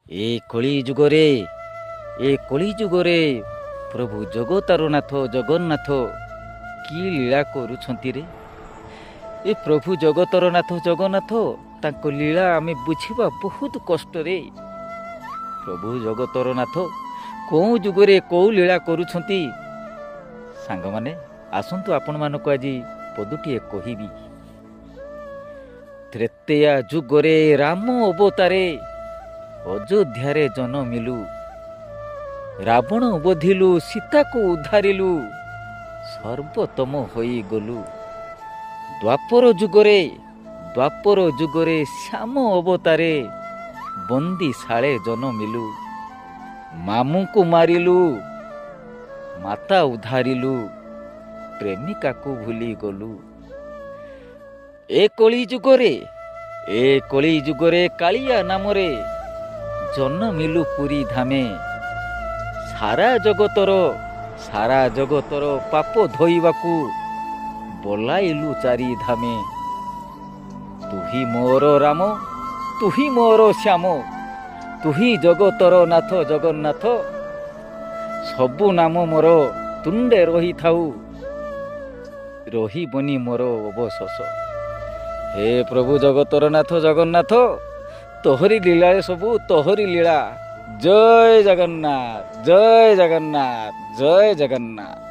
ଏ କଳି ଯୁଗରେ ପ୍ରଭୁ ଜଗତର ନାଥ ଜଗନ୍ନାଥ କି ଲୀଳା କରୁଛନ୍ତି ରେ। ଏ ପ୍ରଭୁ ଜଗତର ନାଥ ଜଗନ୍ନାଥ ତାଙ୍କ ଲୀଳା ଆମେ ବୁଝିବା ବହୁତ କଷ୍ଟରେ। ପ୍ରଭୁ ଜଗତର ନାଥ କେଉଁ ଯୁଗରେ କେଉଁ ଲୀଳା କରୁଛନ୍ତି ସାଙ୍ଗମାନେ ଆସନ୍ତୁ ଆପଣମାନଙ୍କୁ ଆଜି ପଦଟିଏ କହିବି। ତ୍ରେତେୟା ଯୁଗରେ ରାମ ଅବତାରେ ଅଯୋଧ୍ୟାରେ ଜନମିଲୁ, ରାବଣ ବଧିଲୁ ସୀତାକୁ ଉଦ୍ଧାରିଲୁ, ସର୍ବୋତ୍ତମ ହୋଇଗଲୁ। ଦ୍ୱାପର ଯୁଗରେ ଶ୍ୟାମ ଅବତାରେ ବନ୍ଦିଶାଳେ ଜନମିଲୁ, ମାମୁଁକୁ ମାରିଲୁ ମାତା ଉଦ୍ଧାରିଲୁ, ପ୍ରେମିକାକୁ ଭୁଲି ଗଲୁ। ଏ କଳି ଯୁଗରେ କାଳିଆ ନାମରେ ଜନମିଲୁ ପୁରୀ ଧାମେ, ସାରା ଜଗତର ପାପ ଧୋଇବାକୁ ବୋଲାଇଲୁ ଚାରି ଧାମେ। ତୁହି ମୋର ରାମ ତୁହି ମୋର ଶ୍ୟାମ, ତୁହି ଜଗତର ନାଥ ଜଗନ୍ନାଥ, ସବୁ ନାମ ମୋର ତୁଣ୍ଡେ ରହିଥାଉ, ରହିବନି ମୋର ଅବଶୋଷ। ହେ ପ୍ରଭୁ ଜଗତର ନାଥ ଜଗନ୍ନାଥ ତୋହରି ଲୀଳା ସବୁ ତୋହରି ଲୀଳା। ଜୟ ଜଗନ୍ନାଥ ଜୟ ଜଗନ୍ନାଥ ଜୟ ଜଗନ୍ନାଥ।